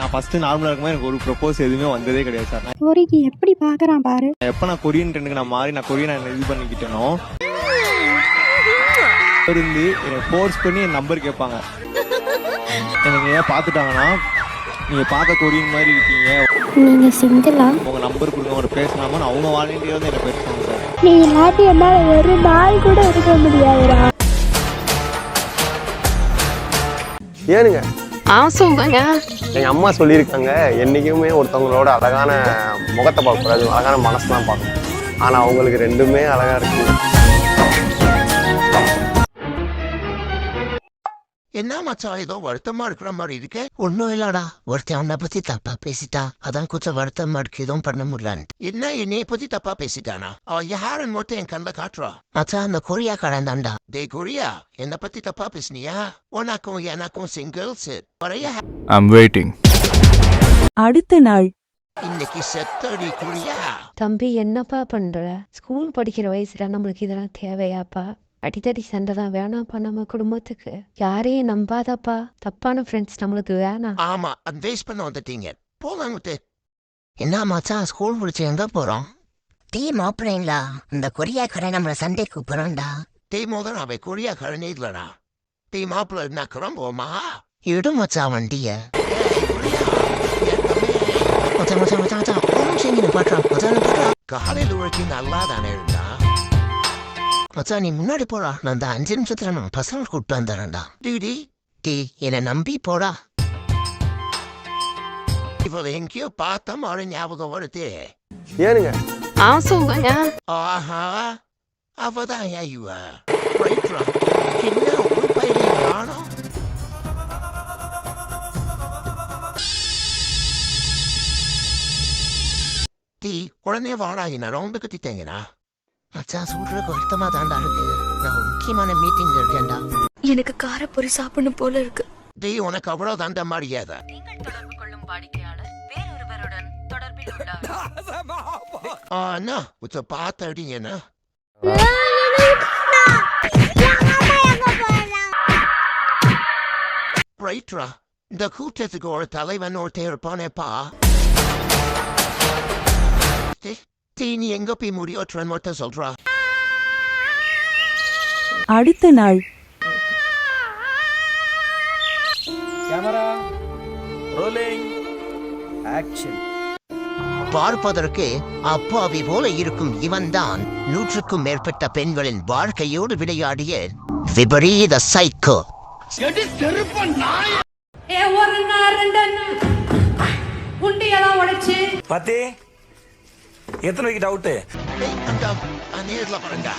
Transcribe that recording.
நான் ஃபர்ஸ்ட் நார்மலா இருக்கும்போது எனக்கு ஒரு ப்ரொபோஸ் எதுவுமே வந்ததே கிடையாது சார். கொரிக்கு எப்படி பாக்குறான் பாரு. எப்ப நான் கொரியன் ட்ரெண்டுக்கு நான் மாறி நான் கொரியன் இது பண்ணிக்கிட்டேனோ இருந்து எனக்கு ஃபோர்ஸ் பண்ணி என் நம்பர் கேட்பாங்க. எனக்கு ஏன் பார்த்துட்டாங்கன்னா நீங்க பார்க்க கொரியன் மாதிரி இருக்கீங்க, நீங்க சிங்கிளா, உங்க நம்பர் கொடுங்க, அவங்க பேசலாமான்னு அவங்க வாலண்டியர் வந்து என்ன பேசுவாங்க சார். நீ இல்லாட்டி என்னால ஒரு நாள் கூட இருக்க முடியாதுடா. ஏனுங்க சொல்லுங்க. எங்க அம்மா சொல்லியிருக்காங்க, என்னைக்குமே ஒருத்தவங்களோட அழகான முகத்தை பார்க்கக்கூடாது, அழகான மனசுலாம் பார்க்கணும். ஆனா அவங்களுக்கு ரெண்டுமே அழகா இருக்கு. என்ன மச்சான் ஏதோ வருத்தமா இருக்கிற மாதிரி இருக்கு? ஒன்னும் இல்லடா, ஒருத்தன் அவனை பத்தி தப்பா பேசிட்டா, அதான் கொஞ்சம் வருத்தமா இருக்கு, எதுவும் பண்ண முடியல. என்ன என்னைய பத்தி தப்பா பேசிட்டானா? அவன் யாருன்னு மட்டும் என் கண்ணில் காட்டுறா. மச்சான் அந்த கொரியா கடன் தான்டா. டே கொரியா, என்ன பத்தி தப்பா பேசினியா? உனக்கும் எனக்கும் சிங்கிள்ஸ் வரையா? I'm waiting. அடுத்த நாள் இன்னைக்கு செத்தடி கொரியா. தம்பி என்னப்பா பண்ற? ஸ்கூல் படிக்கிற வயசுல நம்மளுக்கு இதெல்லாம் தேவையாப்பா? அடித்தடி சண்டை தான் வேணாம்ப்பா நம்ம குடும்பத்துக்கு. யாரையும் நம்பாதப்பா, தப்பான ஃப்ரெண்ட்ஸ் நம்மளுக்கு வேணாம். ஆமா, அட்வைஸ் பண்ண வந்துட்டீங்க, போவாங்க. என்ன மச்சான் ஸ்கூல் முடிச்சு எங்க போறோம்? டீ மாப்பிள்ளைங்களா, இந்த கொரியா கடை நம்மள சண்டை கூப்பிடுறோம்டா. டீ மோதல் அவன் கொரியா கடனே இல்லடா. டீ மாப்பிள்ள என்ன கிளம்புவோமா? இடு மச்சான் வண்டிய. காலையில் உழைச்சி நல்லா தானே இருந்தா மச்சா, நீ முன்னாடி போடா, நான் இந்த 5 நிமிஷத்துல நான் பசங்க கூப்பிட்டு வந்துடுறேன்டா. டிடி டீ என்னை நம்பி போடா. இப்போ எங்கேயோ பார்த்த மாதிரி ஞாபகம் வருது. ஏனுங்க சொல்லுங்க. ஆஹா, அவதான் ஐயா என்ன ஒரு பையனை காணோம். டீ உடனே வாடாகினா ரொம்ப கத்திட்டேங்கண்ணா. மச்சான் சொல்றதுக்கு வருத்தமா தாண்டா இருக்கு, நான் ஒரு முக்கியமான மீட்டிங்ல இருக்கேன்டா. எனக்கு காரப்பொரி சாப்பிடணும் போல இருக்கு. டீ உனக்கு அவ்வளவு தாண்ட மாறியாத. அண்ணா உச்ச பார்த்த அடிங்கண்ணா. ரைட்ரா, இந்த கூட்டத்துக்கு ஒரு தலைவன் ஒருத்தர் இருப்பானேப்பா. டீ நீ எங்க போய் முடியோட்டுறன்னு மட்டும் சொல்றா. அடுத்த நாள் பார்ப்பதற்கு அப்பாவி போல இருக்கும் இவன்தான் 100க்கும் மேற்பட்ட பெண்களின் வாழ்க்கையோடு விளையாடிய விபரீத சைக்கோ. எத்தனை டவுட் நேர்ல பாருங்க.